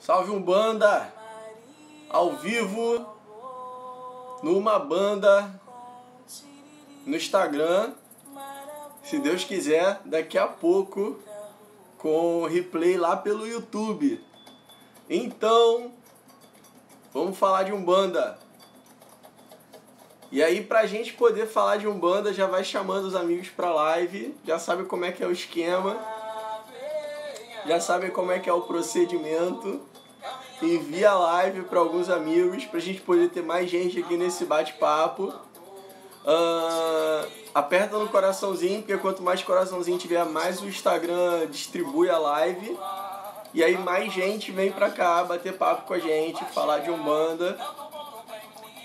Salve Umbanda! Ao vivo, numa banda, no Instagram, se Deus quiser, daqui a pouco, com replay lá pelo YouTube. Então, vamos falar de Umbanda. E aí, pra gente poder falar de Umbanda, já vai chamando os amigos pra live, já sabe como é que é o esquema, já sabe como é que é o procedimento. Envia a live para alguns amigos pra gente poder ter mais gente aqui nesse bate-papo. Aperta no coraçãozinho, porque quanto mais coraçãozinho tiver, mais o Instagram distribui a live. E aí mais gente vem pra cá bater papo com a gente, falar de Umbanda,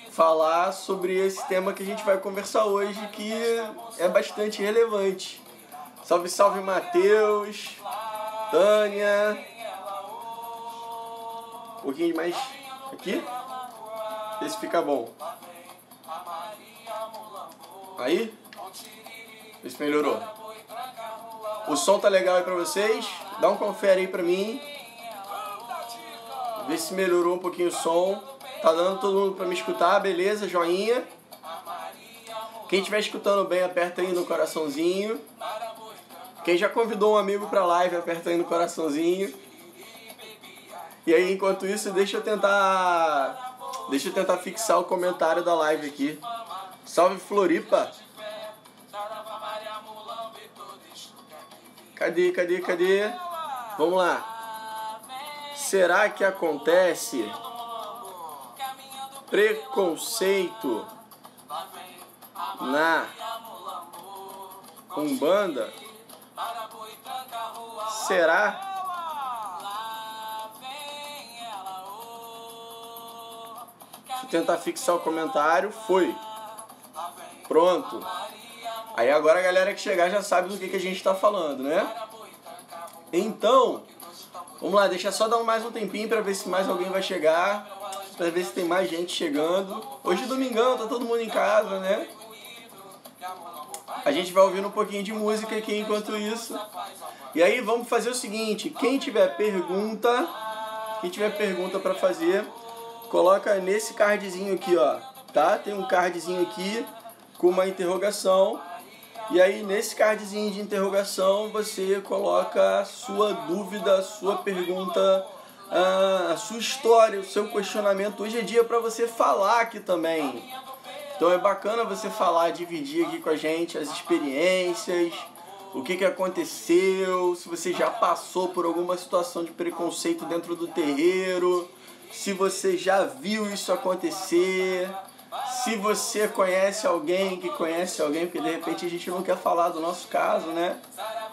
falar sobre esse tema que a gente vai conversar hoje, que é bastante relevante. Salve, salve Matheus, Tânia. Um pouquinho mais aqui. Esse fica bom. Aí? Vê se melhorou. O som tá legal aí pra vocês? Dá um confere aí pra mim. Vê se melhorou um pouquinho o som. Tá dando todo mundo pra me escutar, beleza? Joinha. Quem estiver escutando bem, aperta aí no coraçãozinho. Quem já convidou um amigo pra live, aperta aí no coraçãozinho. E aí, enquanto isso, deixa eu tentar fixar o comentário da live aqui. Salve Floripa! Cadê? Vamos lá. Será que acontece preconceito na Umbanda? Será? Tentar fixar o comentário. Foi. Pronto. Aí agora a galera que chegar já sabe do que a gente está falando, né? Então, vamos lá, deixa só dar mais um tempinho para ver se mais alguém vai chegar, para ver se tem mais gente chegando. Hoje é domingão, tá todo mundo em casa, né? A gente vai ouvindo um pouquinho de música aqui enquanto isso. E aí vamos fazer o seguinte, quem tiver pergunta para fazer, coloca nesse cardzinho aqui, ó, tá? Tem um cardzinho aqui com uma interrogação. E aí nesse cardzinho de interrogação você coloca a sua dúvida, a sua pergunta, a sua história, o seu questionamento. Hoje é dia para você falar aqui também. Então é bacana você falar, dividir aqui com a gente as experiências, o que aconteceu, se você já passou por alguma situação de preconceito dentro do terreiro, se você já viu isso acontecer, se você conhece alguém que conhece alguém, porque de repente a gente não quer falar do nosso caso, né?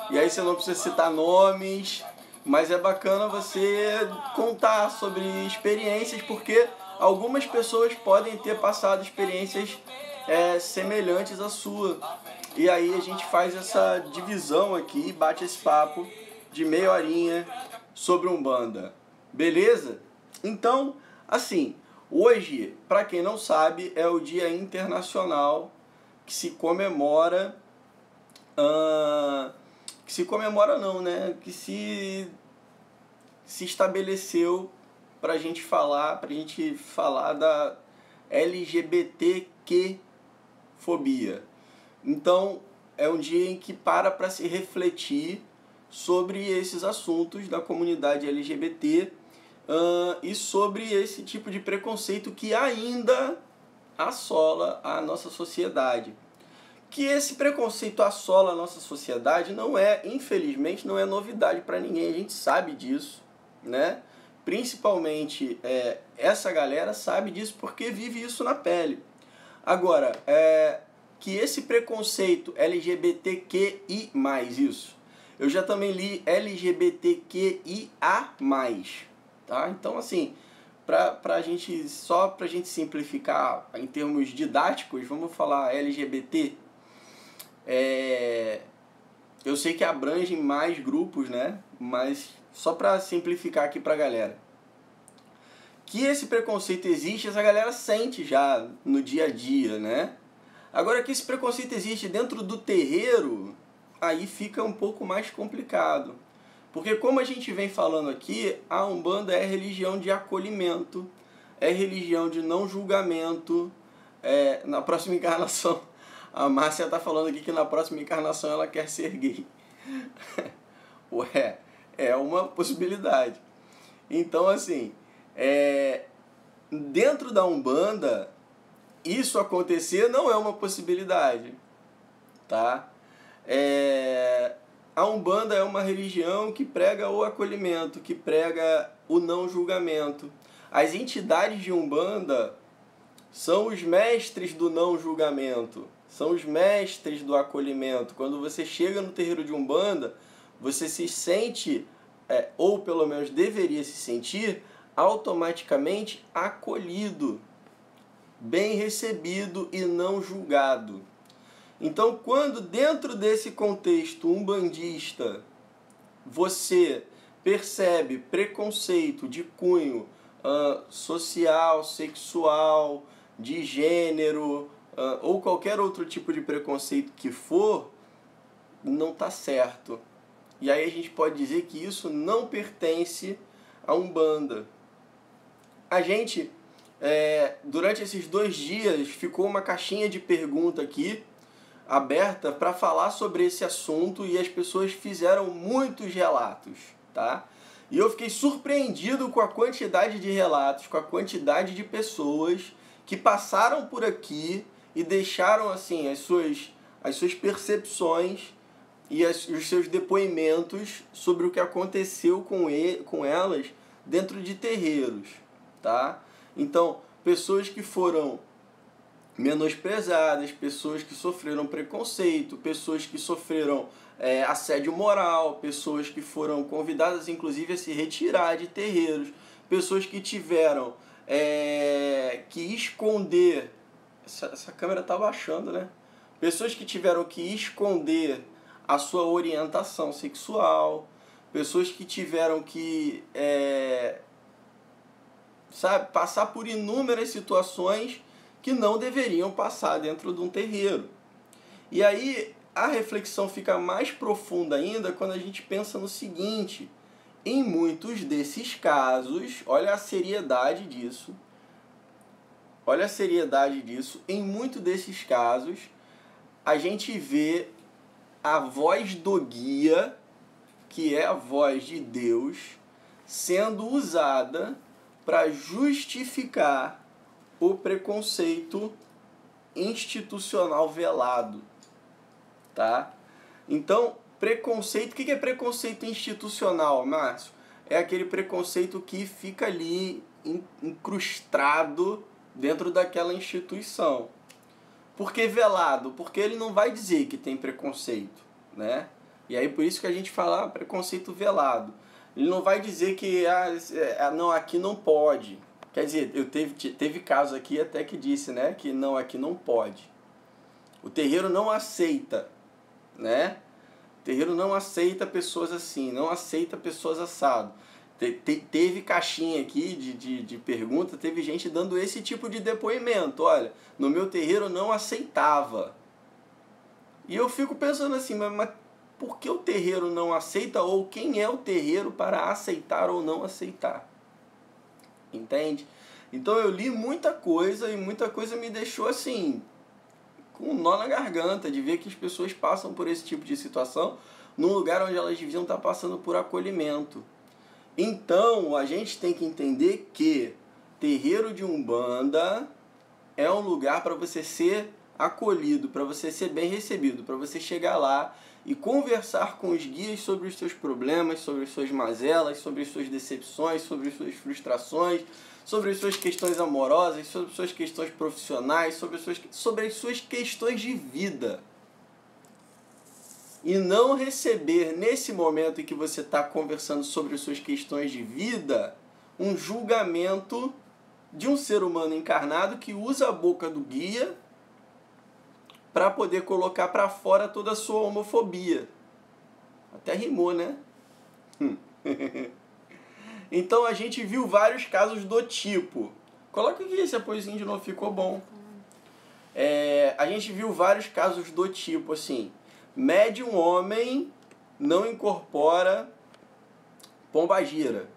E aí você não precisa citar nomes, mas é bacana você contar sobre experiências, porque algumas pessoas podem ter passado experiências semelhantes à sua. E aí a gente faz essa divisão aqui, bate esse papo de meia horinha sobre Umbanda. Beleza? Então, assim, hoje, para quem não sabe, é o Dia Internacional que se comemora, que se estabeleceu para a gente falar da LGBTQ-fobia. Então, é um dia em que para se refletir sobre esses assuntos da comunidade LGBT, e sobre esse tipo de preconceito que ainda assola a nossa sociedade. Que esse preconceito assola a nossa sociedade infelizmente, não é novidade para ninguém, a gente sabe disso, né? Principalmente essa galera sabe disso porque vive isso na pele. Agora, que esse preconceito LGBTQI+, isso, eu já também li LGBTQIA+. Tá? Então, assim, pra gente simplificar em termos didáticos, vamos falar LGBT. Eu sei que abrangem mais grupos, né? Mas só para simplificar aqui pra galera. Que esse preconceito existe, essa galera sente já no dia a dia, né? Agora que esse preconceito existe dentro do terreiro, aí fica um pouco mais complicado. Porque como a gente vem falando aqui, a Umbanda é religião de acolhimento, é religião de não julgamento. Na próxima encarnação, a Márcia está falando aqui que na próxima encarnação ela quer ser gay. Ué, é uma possibilidade. Então, assim, dentro da Umbanda, isso acontecer não é uma possibilidade, tá? A Umbanda é uma religião que prega o acolhimento, que prega o não julgamento. As entidades de Umbanda são os mestres do não julgamento, são os mestres do acolhimento. Quando você chega no terreiro de Umbanda, você se sente, ou pelo menos deveria se sentir, automaticamente acolhido, bem recebido e não julgado. Então, quando dentro desse contexto umbandista você percebe preconceito de cunho social, sexual, de gênero, ou qualquer outro tipo de preconceito que for, não está certo. E aí a gente pode dizer que isso não pertence à Umbanda. A gente, durante esses 2 dias, ficou uma caixinha de pergunta aqui, aberta, para falar sobre esse assunto, e as pessoas fizeram muitos relatos, tá? E eu fiquei surpreendido com a quantidade de relatos, com a quantidade de pessoas que passaram por aqui e deixaram assim as suas percepções e os seus depoimentos sobre o que aconteceu com elas dentro de terreiros, tá? Então, pessoas que foram menosprezadas, pessoas que sofreram preconceito, pessoas que sofreram assédio moral, pessoas que foram convidadas inclusive a se retirar de terreiros, pessoas que tiveram que esconder, essa câmera tá baixando, né? Pessoas que tiveram que esconder a sua orientação sexual, pessoas que tiveram que passar por inúmeras situações que não deveriam passar dentro de um terreiro. E aí a reflexão fica mais profunda ainda quando a gente pensa no seguinte: em muitos desses casos, olha a seriedade disso, em muitos desses casos, a gente vê a voz do guia, que é a voz de Deus, sendo usada para justificar o preconceito institucional velado, tá? Então, preconceito, o que é preconceito institucional, Márcio? É aquele preconceito que fica ali incrustado dentro daquela instituição. Por que velado? Porque ele não vai dizer que tem preconceito, né? E aí por isso que a gente fala preconceito velado. Ele não vai dizer que não, aqui não pode. Quer dizer, teve caso aqui até que disse, né, que não, aqui não pode. O terreiro não aceita, né? O terreiro não aceita pessoas assim, não aceita pessoas assado. Teve caixinha aqui de pergunta, teve gente dando esse tipo de depoimento. Olha, no meu terreiro não aceitava. E eu fico pensando assim, mas por que o terreiro não aceita, ou quem é o terreiro para aceitar ou não aceitar? Entende? Então eu li muita coisa e muita coisa me deixou assim, com um nó na garganta, de ver que as pessoas passam por esse tipo de situação num lugar onde elas deviam estar passando por acolhimento. Então a gente tem que entender que terreiro de Umbanda é um lugar para você ser acolhido, para você ser bem recebido, para você chegar lá e conversar com os guias sobre os seus problemas, sobre as suas mazelas, sobre as suas decepções, sobre as suas frustrações, sobre as suas questões amorosas, sobre as suas questões profissionais, sobre as suas questões de vida. E não receber, nesse momento em que você está conversando sobre as suas questões de vida, um julgamento de um ser humano encarnado que usa a boca do guia para poder colocar para fora toda a sua homofobia. Até rimou, né? Então a gente viu vários casos do tipo. Coloca aqui esse apoiozinho de novo, ficou bom. A gente viu vários casos do tipo, assim, médium homem não incorpora pombagira,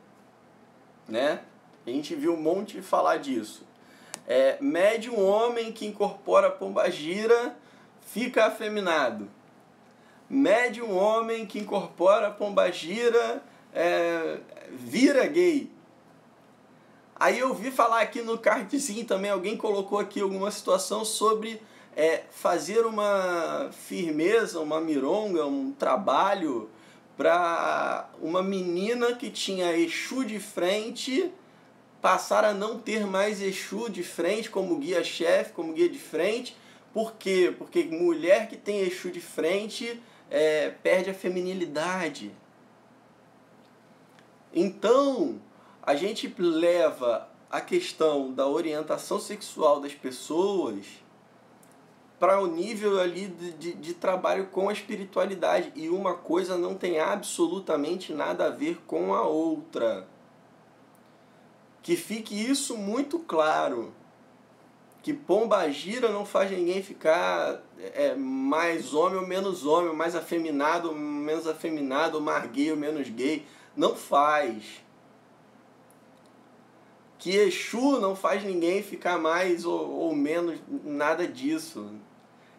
né? A gente viu um monte de falar disso. Médium homem que incorpora pombagira fica afeminado. Médium homem que incorpora pombagira vira gay. Aí eu vi falar aqui no cardzinho também, alguém colocou aqui alguma situação sobre fazer uma firmeza, uma mironga, um trabalho para uma menina que tinha Exu de frente passar a não ter mais Exu de frente como guia-chefe, como guia de frente. Por quê? Porque mulher que tem Exu de frente perde a feminilidade. Então, a gente leva a questão da orientação sexual das pessoas para o nível ali de trabalho com a espiritualidade. E uma coisa não tem absolutamente nada a ver com a outra. Que fique isso muito claro. Que pombagira não faz ninguém ficar mais homem ou menos homem, mais afeminado ou menos afeminado, mais gay ou menos gay. Não faz. Que Exu não faz ninguém ficar mais ou menos, nada disso.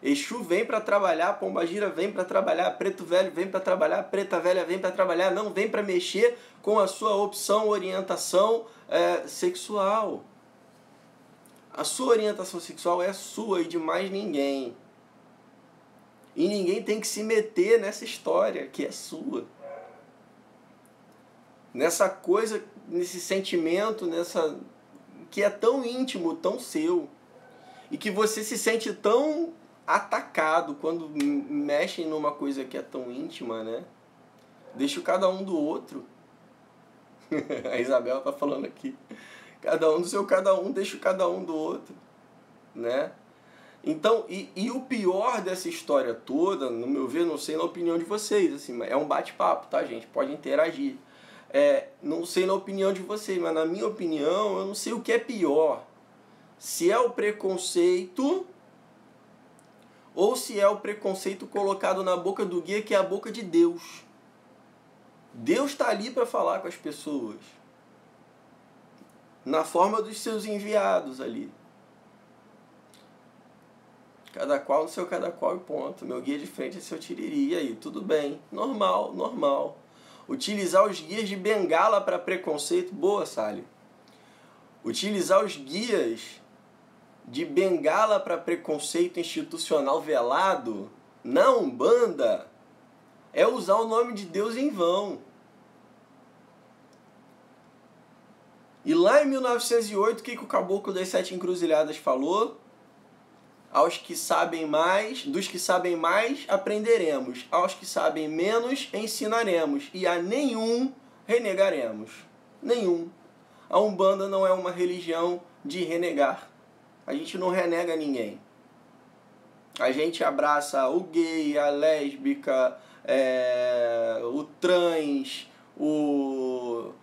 Exu vem para trabalhar, pombagira vem para trabalhar, preto velho vem para trabalhar, preta velha vem para trabalhar, não vem para mexer com a sua opção, orientação sexual. A sua orientação sexual é sua e de mais ninguém. E ninguém tem que se meter nessa história que é sua. Nessa coisa, nesse sentimento, que é tão íntimo, tão seu. E que você se sente tão atacado quando mexem numa coisa que é tão íntima, né? Deixa cada um do outro. A Isabel tá falando aqui. Cada um do seu cada um, deixa cada um do outro, né? Então, e o pior dessa história toda, no meu ver, não sei na opinião de vocês, assim, é um bate-papo, tá, gente? Pode interagir. Não sei na opinião de vocês, mas na minha opinião, eu não sei o que é pior. Se é o preconceito ou se é o preconceito colocado na boca do guia, que é a boca de Deus. Deus está ali para falar com as pessoas. Na forma dos seus enviados ali. Cada qual no seu cada qual e ponto. Meu guia de frente é seu tiriri. E aí, tudo bem. Normal, normal. Utilizar os guias de bengala para preconceito. Boa, Sally. Utilizar os guias de bengala para preconceito institucional velado na Umbanda é usar o nome de Deus em vão. E lá em 1908, o que o Caboclo das Sete Encruzilhadas falou? Aos que sabem mais, dos que sabem mais, aprenderemos. Aos que sabem menos, ensinaremos. E a nenhum renegaremos. Nenhum. A Umbanda não é uma religião de renegar. A gente não renega ninguém. A gente abraça o gay, a lésbica, o trans, o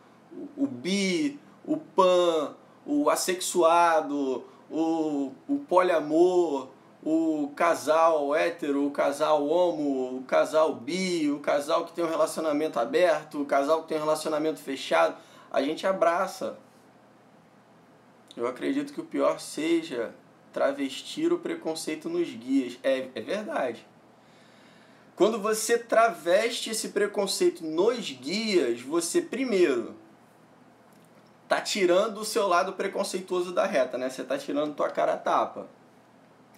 bi, o pan, o assexuado, o poliamor, o casal hétero, o casal homo, o casal bi, o casal que tem um relacionamento aberto, o casal que tem um relacionamento fechado. A gente abraça. Eu acredito que o pior seja travestir o preconceito nos guias. É verdade. Quando você traveste esse preconceito nos guias, você primeiro tá tirando o seu lado preconceituoso da reta, né? Você tá tirando tua cara a tapa.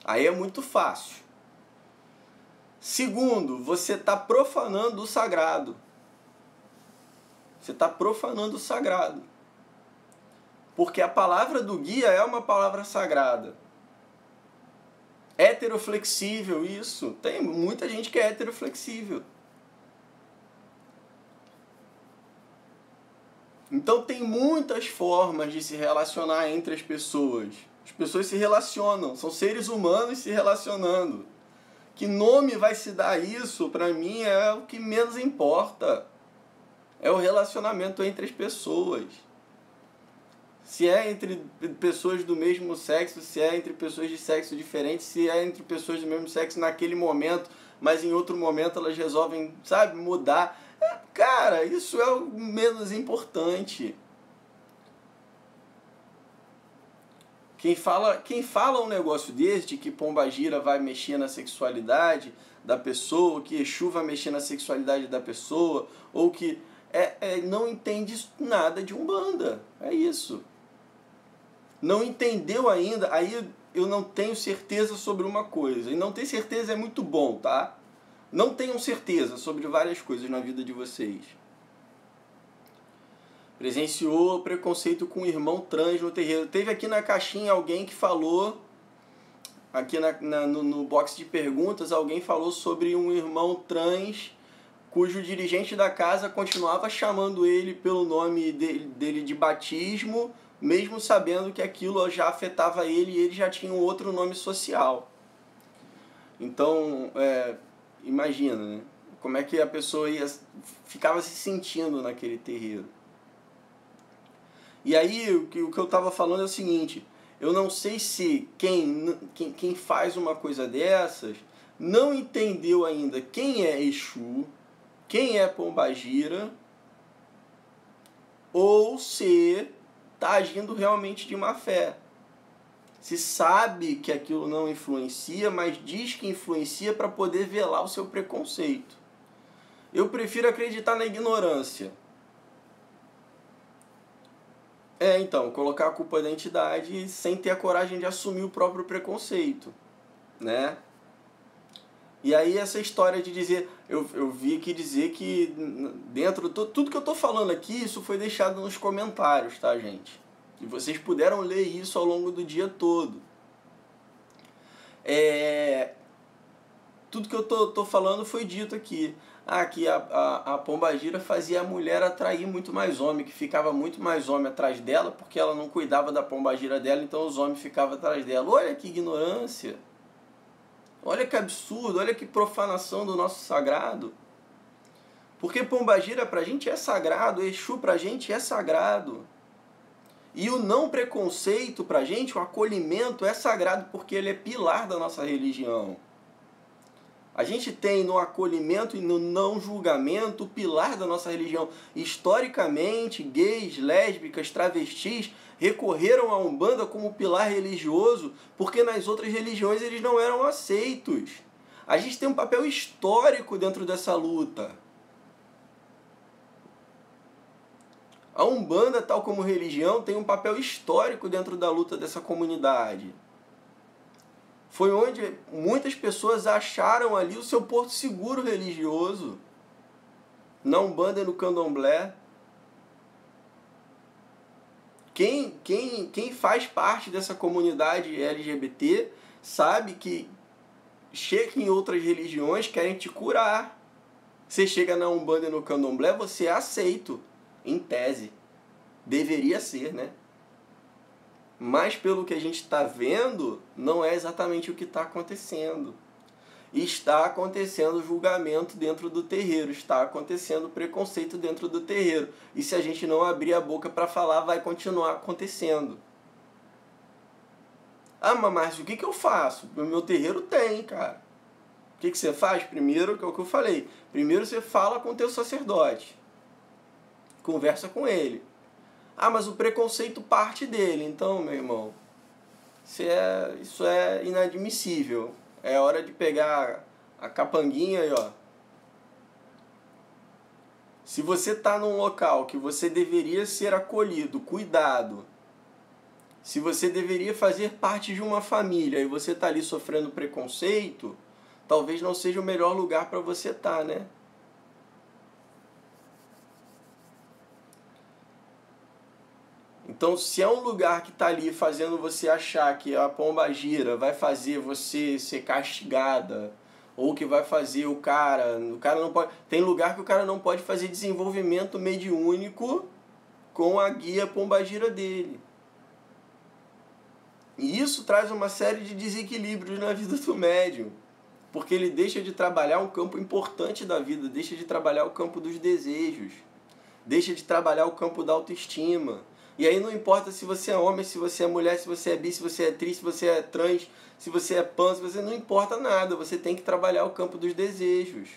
Aí é muito fácil. Segundo, você tá profanando o sagrado. Você tá profanando o sagrado. Porque a palavra do guia é uma palavra sagrada. Heteroflexível, isso. Tem muita gente que é heteroflexível. Então tem muitas formas de se relacionar entre as pessoas. As pessoas se relacionam, são seres humanos se relacionando. Que nome vai se dar isso, para mim, é o que menos importa. É o relacionamento entre as pessoas. Se é entre pessoas do mesmo sexo, se é entre pessoas de sexo diferente, se é entre pessoas do mesmo sexo naquele momento, mas em outro momento elas resolvem, sabe, mudar. Cara, isso é o menos importante. Quem fala um negócio desse, de que Pombagira vai mexer na sexualidade da pessoa, que Exu vai mexer na sexualidade da pessoa, ou que não entende nada de Umbanda. É isso. Não entendeu ainda, aí eu não tenho certeza sobre uma coisa. E não ter certeza é muito bom, tá? Não tenham certeza sobre várias coisas na vida de vocês. Presenciou preconceito com o irmão trans no terreiro. Teve aqui na caixinha alguém que falou, aqui no box de perguntas, alguém falou sobre um irmão trans cujo dirigente da casa continuava chamando ele pelo nome dele de batismo, mesmo sabendo que aquilo já afetava ele e ele já tinha um outro nome social. Então, imagina, né? Como é que a pessoa ficava se sentindo naquele terreiro. E aí, o que eu estava falando é o seguinte, eu não sei se quem faz uma coisa dessas não entendeu ainda quem é Exu, quem é Pombagira, ou se está agindo realmente de má fé. Se sabe que aquilo não influencia, mas diz que influencia para poder velar o seu preconceito. Eu prefiro acreditar na ignorância. Então, colocar a culpa da entidade sem ter a coragem de assumir o próprio preconceito, né? E aí essa história de dizer, eu vi aqui dizer que dentro, tudo que eu tô falando aqui, isso foi deixado nos comentários, tá, gente? E vocês puderam ler isso ao longo do dia todo. Tudo que eu tô falando foi dito aqui. Que a Pombagira fazia a mulher atrair muito mais homem, que ficava muito mais homem atrás dela, porque ela não cuidava da Pombagira dela, então os homens ficavam atrás dela. Olha que ignorância! Olha que absurdo, olha que profanação do nosso sagrado. Porque Pombagira pra gente é sagrado, Exu pra gente é sagrado. E o não preconceito pra gente, o acolhimento é sagrado porque ele é pilar da nossa religião. A gente tem no acolhimento e no não julgamento o pilar da nossa religião. Historicamente, gays, lésbicas, travestis recorreram à Umbanda como pilar religioso porque nas outras religiões eles não eram aceitos. A gente tem um papel histórico dentro dessa luta. A Umbanda, tal como religião, tem um papel histórico dentro da luta dessa comunidade. Foi onde muitas pessoas acharam ali o seu porto seguro religioso. Na Umbanda e no Candomblé. Quem faz parte dessa comunidade LGBT sabe que chega em outras religiões, querem te curar. Você chega na Umbanda e no Candomblé, você é aceito, em tese. Deveria ser, né? Mas pelo que a gente está vendo, não é exatamente o que está acontecendo. Está acontecendo julgamento dentro do terreiro, está acontecendo preconceito dentro do terreiro. E se a gente não abrir a boca para falar, vai continuar acontecendo. Mas Márcio, o que eu faço? O meu terreiro tem, cara. O que você faz? Primeiro, que é o que eu falei. Primeiro você fala com o teu sacerdote. Conversa com ele. Mas o preconceito parte dele. Então, meu irmão, isso é inadmissível. É hora de pegar a capanguinha aí, ó. Se você está num local que você deveria ser acolhido, cuidado, se você deveria fazer parte de uma família e você está ali sofrendo preconceito, talvez não seja o melhor lugar para você estar, né? Então, se é um lugar que está ali fazendo você achar que a Pombagira vai fazer você ser castigada, ou que vai fazer o cara não pode... Tem lugar que o cara não pode fazer desenvolvimento mediúnico com a guia Pombagira dele. E isso traz uma série de desequilíbrios na vida do médium, porque ele deixa de trabalhar um campo importante da vida, deixa de trabalhar o campo dos desejos, deixa de trabalhar o campo da autoestima. E aí não importa se você é homem, se você é mulher, se você é bi, se você é tri, se você é trans, se você é pan, se você... Não importa nada, você tem que trabalhar o campo dos desejos.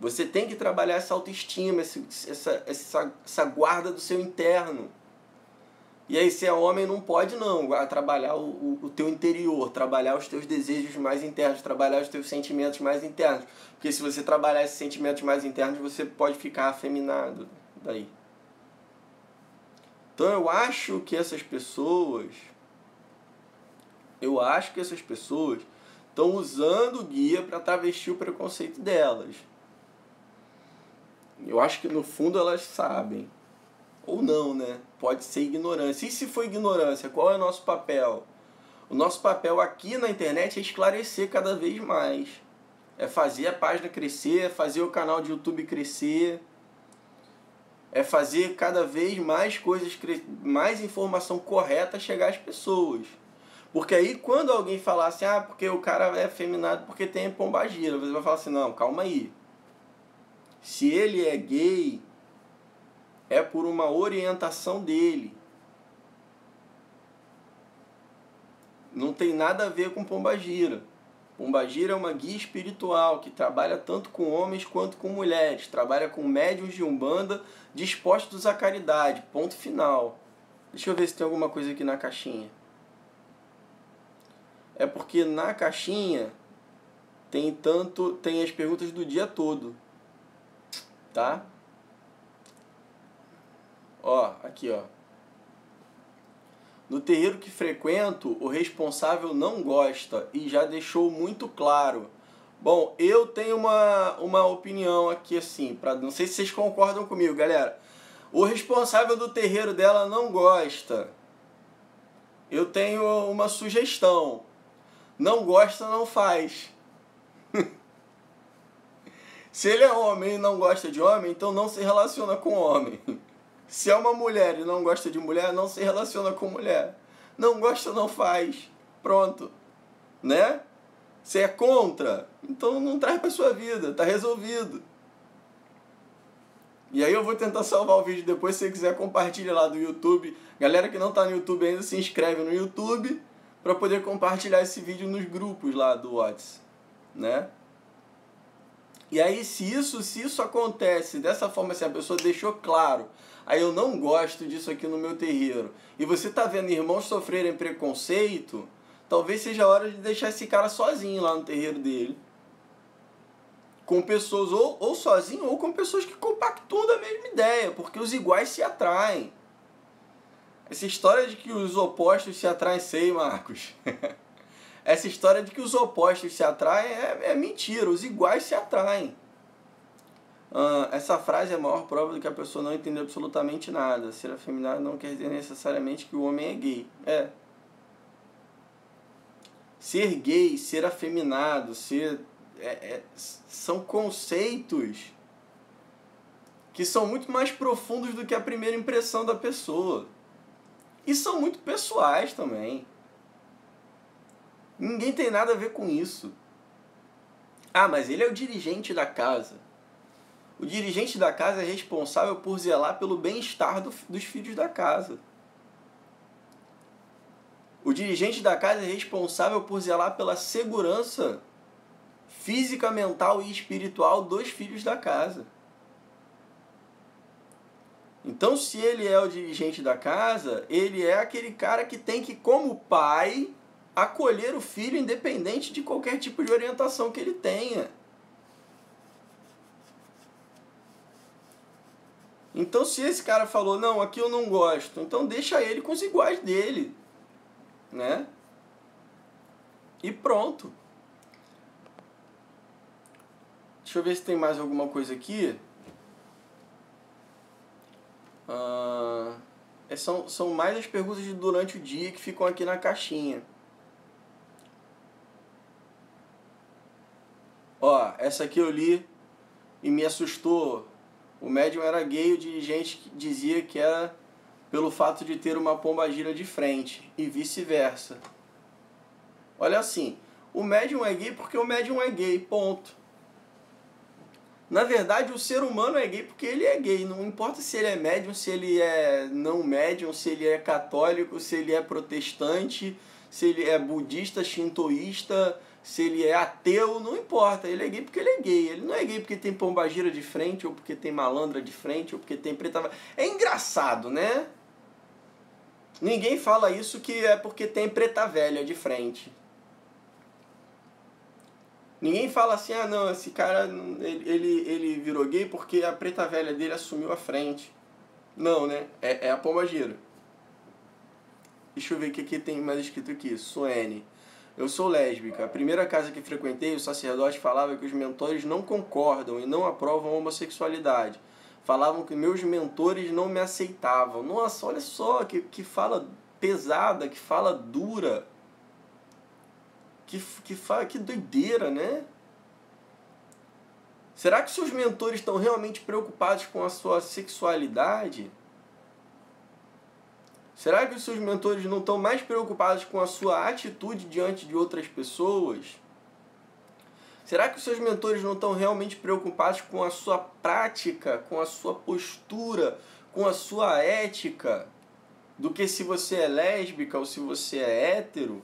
Você tem que trabalhar essa autoestima, essa guarda do seu interno. E aí, se é homem, não pode não trabalhar o teu interior, trabalhar os teus desejos mais internos, trabalhar os teus sentimentos mais internos. Porque se você trabalhar esses sentimentos mais internos, você pode ficar afeminado daí. Então eu acho que essas pessoas estão usando o guia para travestir o preconceito delas. Eu acho que no fundo elas sabem. Ou não, né? Pode ser ignorância. E se for ignorância, qual é o nosso papel? O nosso papel aqui na internet é esclarecer cada vez mais. É fazer a página crescer, é fazer o canal de YouTube crescer, é fazer cada vez mais coisas, mais informação correta chegar às pessoas. Porque aí quando alguém falar assim, porque o cara é afeminado porque tem pombagira, você vai falar assim, não, calma aí. Se ele é gay, é por uma orientação dele. Não tem nada a ver com pombagira. Pombagira é uma guia espiritual que trabalha tanto com homens quanto com mulheres. Trabalha com médiuns de umbanda dispostos à caridade. Ponto final. Deixa eu ver se tem alguma coisa aqui na caixinha. É porque na caixinha tem as perguntas do dia todo. Tá? Ó, aqui ó. No terreiro que frequento, o responsável não gosta e já deixou muito claro. Bom, eu tenho uma opinião aqui assim, não sei se vocês concordam comigo, galera. O responsável do terreiro dela não gosta. Eu tenho uma sugestão. Não gosta, não faz. Se ele é homem e não gosta de homem, então não se relaciona com homem. Se é uma mulher e não gosta de mulher, não se relaciona com mulher. Não gosta, não faz. Pronto. Né? Se é contra, então não traz pra sua vida. Tá resolvido. E aí eu vou tentar salvar o vídeo depois. Se você quiser, compartilha lá do YouTube. Galera que não tá no YouTube ainda, se inscreve no YouTube para poder compartilhar esse vídeo nos grupos lá do WhatsApp. Né? E aí, se isso acontece dessa forma, se a pessoa deixou claro, aí eu não gosto disso aqui no meu terreiro, e você tá vendo irmãos sofrerem preconceito, talvez seja a hora de deixar esse cara sozinho lá no terreiro dele. Com pessoas, ou sozinho, ou com pessoas que compactuam da mesma ideia, porque os iguais se atraem. Essa história de que os opostos se atraem, sei, Marcos. Essa história de que os opostos se atraem é mentira, os iguais se atraem. Essa frase é a maior prova de que a pessoa não entendeu absolutamente nada. Ser afeminado não quer dizer necessariamente que o homem é gay. Ser gay, ser afeminado, são conceitos que são muito mais profundos do que a primeira impressão da pessoa. E são muito pessoais também. Ninguém tem nada a ver com isso. Mas ele é o dirigente da casa. O dirigente da casa é responsável por zelar pelo bem-estar dos filhos da casa. O dirigente da casa é responsável por zelar pela segurança física, mental e espiritual dos filhos da casa. Então, se ele é o dirigente da casa, ele é aquele cara que tem que, como pai, acolher o filho independente de qualquer tipo de orientação que ele tenha. Então, se esse cara falou, não, aqui eu não gosto, então deixa ele com os iguais dele, né? E pronto. Deixa eu ver se tem mais alguma coisa aqui. São mais as perguntas de durante o dia que ficam aqui na caixinha. Essa aqui eu li e me assustou. O médium era gay, o dirigente dizia que era pelo fato de ter uma pombagira de frente e vice-versa. Olha assim, o médium é gay porque o médium é gay, ponto. Na verdade, o ser humano é gay porque ele é gay. Não importa se ele é médium, se ele é não médium, se ele é católico, se ele é protestante, se ele é budista, shintoísta, se ele é ateu, não importa. Ele é gay porque ele é gay. Ele não é gay porque tem pombagira de frente, ou porque tem malandra de frente, ou porque tem preta... É engraçado, né? Ninguém fala isso que é porque tem preta velha de frente. Ninguém fala assim, ah não, esse cara, ele virou gay porque a preta velha dele assumiu a frente. Não, né? É a pombagira. Deixa eu ver o que tem mais escrito aqui. Suene. Eu sou lésbica. A primeira casa que frequentei, o sacerdote falava que os mentores não concordam e não aprovam a homossexualidade. Falavam que meus mentores não me aceitavam. Nossa, olha só, que fala pesada, que fala dura. Que doideira, né? Será que seus mentores estão realmente preocupados com a sua sexualidade? Será que os seus mentores não estão mais preocupados com a sua atitude diante de outras pessoas? Será que os seus mentores não estão realmente preocupados com a sua prática, com a sua postura, com a sua ética, do que se você é lésbica ou se você é hétero?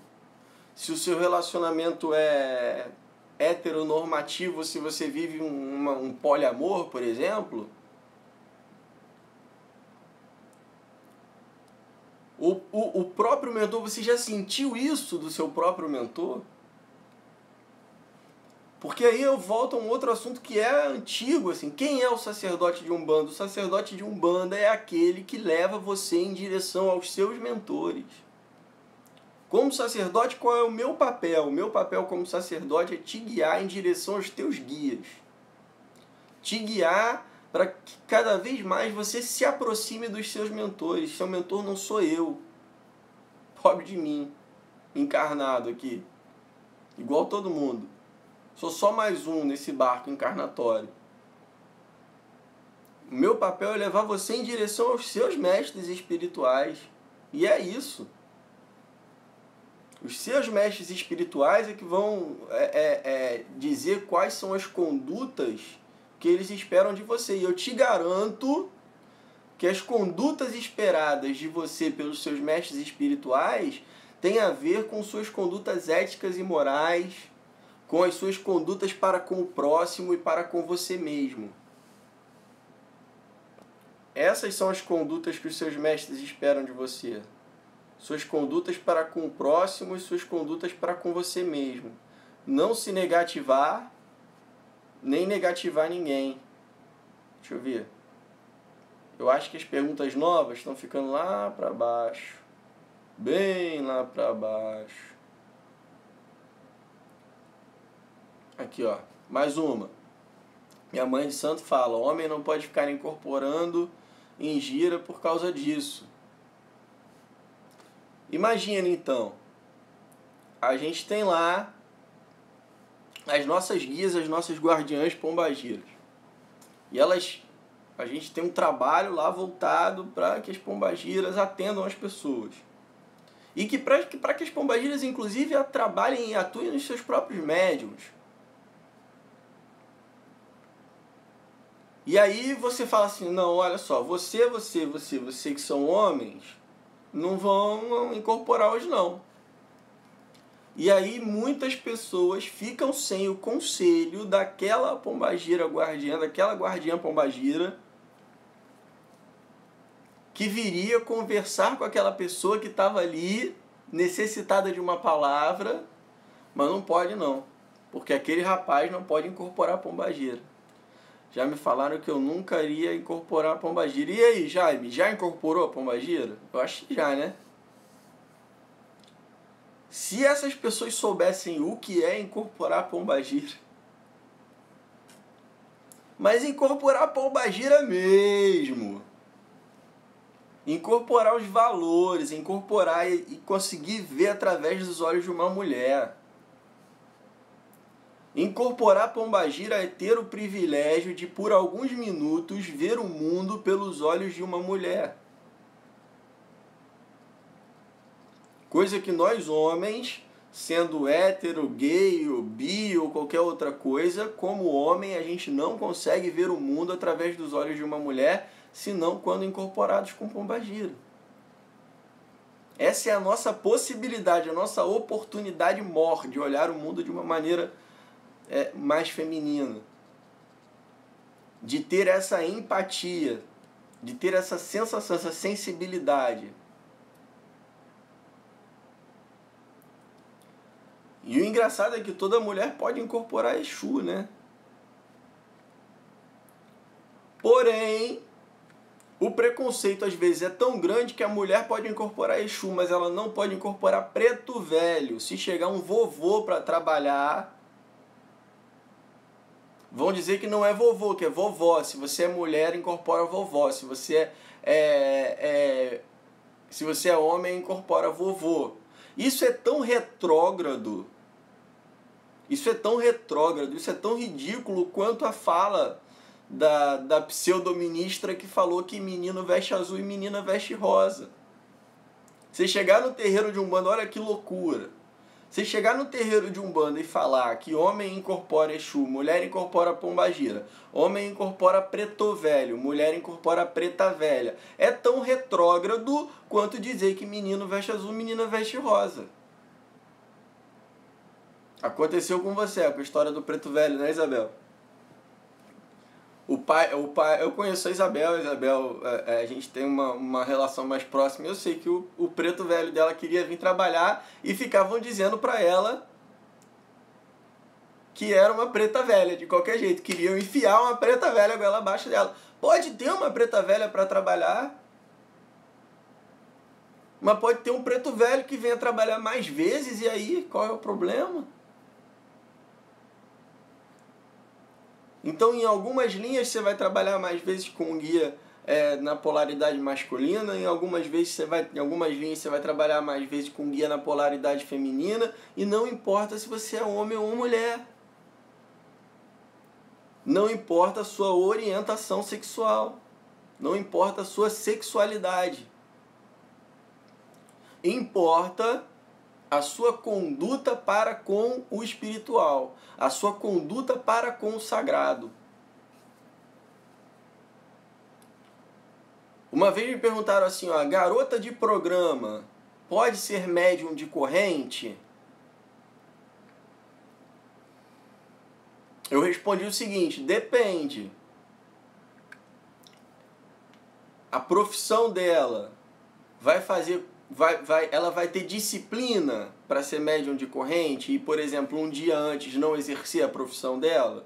Se o seu relacionamento é heteronormativo, se você vive um poliamor, por exemplo? O próprio mentor, você já sentiu isso do seu próprio mentor? Porque aí eu volto a um outro assunto que é antigo, assim. Quem é o sacerdote de Umbanda? O sacerdote de Umbanda é aquele que leva você em direção aos seus mentores. Como sacerdote, qual é o meu papel? O meu papel como sacerdote é te guiar em direção aos teus guias. Te guiar para que cada vez mais você se aproxime dos seus mentores. Seu mentor não sou eu. Pobre de mim, encarnado aqui. Igual todo mundo. Sou só mais um nesse barco encarnatório. O meu papel é levar você em direção aos seus mestres espirituais. E é isso. Os seus mestres espirituais é que vão dizer quais são as condutas que eles esperam de você. E eu te garanto que as condutas esperadas de você pelos seus mestres espirituais têm a ver com suas condutas éticas e morais, com as suas condutas para com o próximo e para com você mesmo. Essas são as condutas que os seus mestres esperam de você. Suas condutas para com o próximo e suas condutas para com você mesmo. Não se negativar, nem negativar ninguém. Deixa eu ver. Eu acho que as perguntas novas estão ficando lá para baixo. Bem lá para baixo. Aqui, ó. Mais uma. Minha mãe de santo fala: o homem não pode ficar incorporando em gira por causa disso. Imagina então, a gente tem lá as nossas guias, as nossas guardiãs pombagiras. E a gente tem um trabalho lá voltado para que as pombagiras atendam as pessoas. E que para que as pombagiras, inclusive, trabalhem e atuem nos seus próprios médiuns. E aí você fala assim, não, olha só, você que são homens, não vão incorporar hoje não. E aí muitas pessoas ficam sem o conselho daquela pombagira guardiã, daquela guardiã pombagira, que viria conversar com aquela pessoa que estava ali, necessitada de uma palavra, mas não pode não, porque aquele rapaz não pode incorporar a pombagira. Já me falaram que eu nunca iria incorporar a pombagira. E aí, Jaime, já incorporou a pombagira? Eu acho que já, né? Se essas pessoas soubessem o que é incorporar a pombagira, mas incorporar a pombagira mesmo, incorporar os valores, incorporar e conseguir ver através dos olhos de uma mulher. Incorporar a pombagira é ter o privilégio de, por alguns minutos, ver o mundo pelos olhos de uma mulher. Coisa que nós homens, sendo hétero, gay, ou bi ou qualquer outra coisa, como homem a gente não consegue ver o mundo através dos olhos de uma mulher, senão quando incorporados com pombagira. Essa é a nossa possibilidade, a nossa oportunidade maior de olhar o mundo de uma maneira mais feminina. De ter essa empatia, de ter essa sensação, essa sensibilidade. E o engraçado é que toda mulher pode incorporar Exu, né? Porém, o preconceito às vezes é tão grande que a mulher pode incorporar Exu, mas ela não pode incorporar preto velho. Se chegar um vovô para trabalhar, vão dizer que não é vovô, que é vovó. Se você é mulher, incorpora vovó. Se você se você é homem, incorpora vovô. Isso é tão retrógrado. Isso é tão ridículo quanto a fala da pseudo-ministra que falou que menino veste azul e menina veste rosa. Você chegar no terreiro de Umbanda, olha que loucura. Você chegar no terreiro de Umbanda e falar que homem incorpora Exu, mulher incorpora pombagira, homem incorpora preto velho, mulher incorpora preta velha, é tão retrógrado quanto dizer que menino veste azul, menina veste rosa. Aconteceu com você, com a história do preto velho, né, Isabel? O pai, eu conheço a Isabel, a gente tem uma relação mais próxima. Eu sei que o preto velho dela queria vir trabalhar e ficavam dizendo pra ela que era uma preta velha, de qualquer jeito. Queriam enfiar uma preta velha goela abaixo dela. Pode ter uma preta velha para trabalhar, mas pode ter um preto velho que venha trabalhar mais vezes, e aí, qual é o problema? Então, em algumas linhas você vai trabalhar mais vezes com o guia na polaridade masculina, em algumas linhas você vai trabalhar mais vezes com o guia na polaridade feminina, e não importa se você é homem ou mulher. Não importa a sua orientação sexual. Não importa a sua sexualidade. Importa a sua conduta para com o espiritual, a sua conduta para com o sagrado. Uma vez me perguntaram assim, ó, garota de programa pode ser médium de corrente? Eu respondi o seguinte, depende. A profissão dela ela vai ter disciplina para ser médium de corrente e, por exemplo, um dia antes não exercer a profissão dela?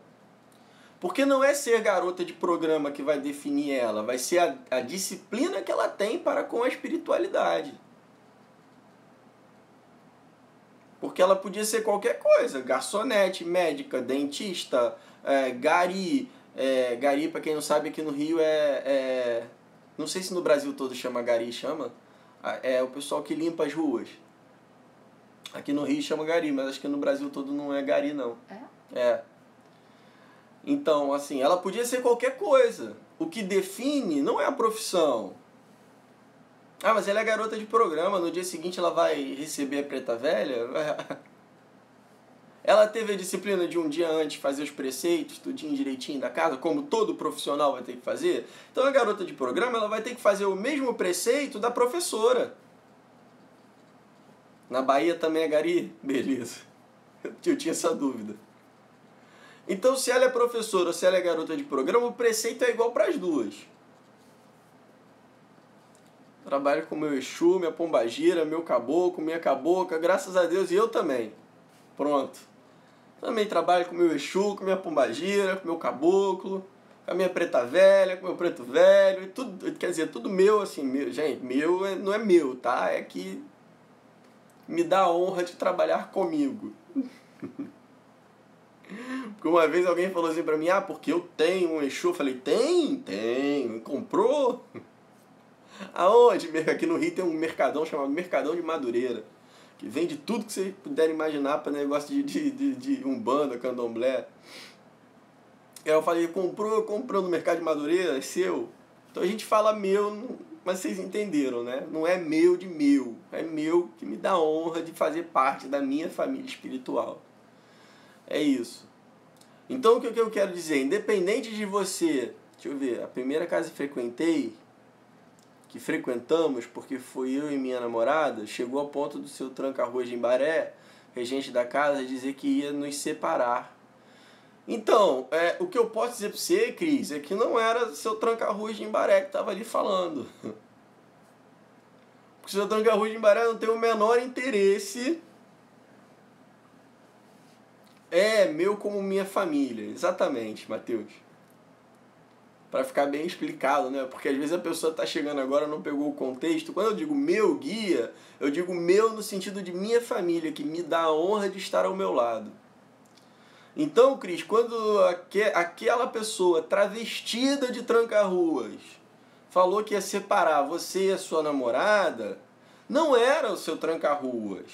Porque não é ser garota de programa que vai definir ela, vai ser a disciplina que ela tem para com a espiritualidade. Porque ela podia ser qualquer coisa, garçonete, médica, dentista, gari. Gari, para quem não sabe, aqui no Rio não sei se no Brasil todo chama gari, chama? É o pessoal que limpa as ruas. Aqui no Rio chama gari, mas acho que no Brasil todo não é gari, não. É. Então, assim, ela podia ser qualquer coisa. O que define não é a profissão. Ah, mas ela é garota de programa, no dia seguinte ela vai receber a preta velha? Ela teve a disciplina de um dia antes fazer os preceitos, tudinho direitinho da casa, como todo profissional vai ter que fazer. Então a garota de programa ela vai ter que fazer o mesmo preceito da professora. Na Bahia também é gari? Beleza. Eu tinha essa dúvida. Então se ela é professora ou se ela é garota de programa, o preceito é igual para as duas. Trabalho com meu Exu, minha pombagira, meu caboclo, minha cabocla, graças a Deus, e eu também. Pronto. Também trabalho com meu Exu, com minha pombagira, com meu caboclo, com a minha preta velha, com meu preto velho, tudo, quer dizer, tudo meu, assim, meu, gente, meu não é meu, tá? É que me dá a honra de trabalhar comigo. Porque uma vez alguém falou assim pra mim, porque eu tenho um Exu, eu falei, tenho, comprou? Aonde? Aqui no Rio tem um mercadão chamado Mercadão de Madureira, que vende tudo que você puder imaginar para negócio de Umbanda, Candomblé. Aí eu falei, comprou no Mercado de Madureira, é seu. Então a gente fala meu, mas vocês entenderam, né? Não é meu de meu, é meu que me dá a honra de fazer parte da minha família espiritual. É isso. Então o que eu quero dizer, independente de você, deixa eu ver, a primeira casa que frequentei, que frequentamos, porque foi eu e minha namorada, chegou ao ponto do seu tranca-rua de Embaré, regente da casa, dizer que ia nos separar. Então, o que eu posso dizer para você, Cris, é que não era seu tranca-rua de Embaré que estava ali falando. Porque seu tranca-rua de Embaré não tem o menor interesse. Meu como minha família. Exatamente, Matheus. Para ficar bem explicado, né? Porque às vezes a pessoa está chegando agora e não pegou o contexto. Quando eu digo meu guia, eu digo meu no sentido de minha família, que me dá a honra de estar ao meu lado. Então, Cris, quando aquela pessoa travestida de tranca-ruas falou que ia separar você e a sua namorada, não era o seu tranca-ruas.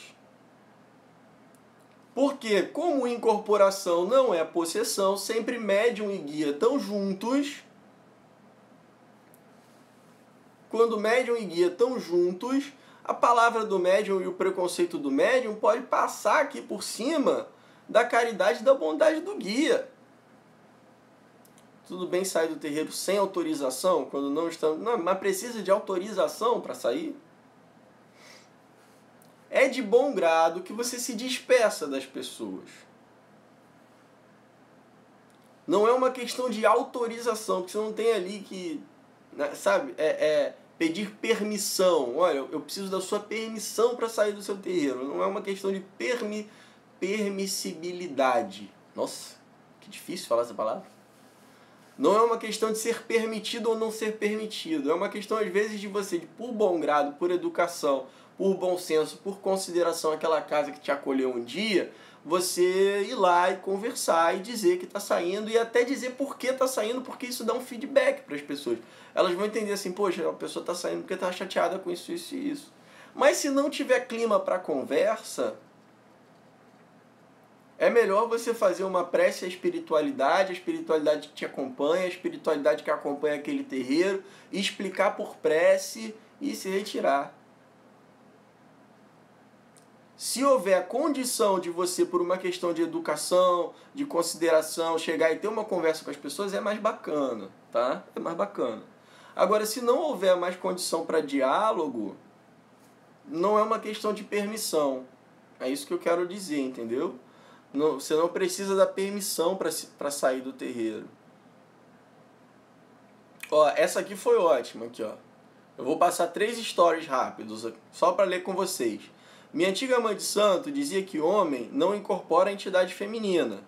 Porque, como incorporação não é possessão, sempre médium e guia estão juntos. Quando médium e guia estão juntos, a palavra do médium e o preconceito do médium pode passar aqui por cima da caridade e da bondade do guia. Tudo bem sair do terreiro sem autorização, quando não estamos... Não, mas precisa de autorização para sair? É de bom grado que você se despeça das pessoas. Não é uma questão de autorização, porque você não tem ali que... Sabe? Pedir permissão. Olha, eu preciso da sua permissão para sair do seu terreiro. Não é uma questão de permissibilidade. Nossa, que difícil falar essa palavra. Não é uma questão de ser permitido ou não ser permitido. É uma questão, às vezes, de você, por bom grado, por educação, por bom senso, por consideração àquela casa que te acolheu um dia, você ir lá e conversar e dizer que está saindo e até dizer por que está saindo, porque isso dá um feedback para as pessoas. Elas vão entender assim, poxa, a pessoa está saindo porque está chateada com isso, isso e isso. Mas se não tiver clima para conversa, é melhor você fazer uma prece à espiritualidade, a espiritualidade que te acompanha, a espiritualidade que acompanha aquele terreiro, e explicar por prece e se retirar. Se houver condição de você, por uma questão de educação, de consideração, chegar e ter uma conversa com as pessoas, é mais bacana, tá? É mais bacana. Agora, se não houver mais condição para diálogo, não é uma questão de permissão. É isso que eu quero dizer, entendeu? Não, você não precisa da permissão para sair do terreiro. Ó, essa aqui foi ótima, aqui, ó. Eu vou passar 3 stories rápidos, só para ler com vocês. Minha antiga mãe de santo dizia que homem não incorpora a entidade feminina.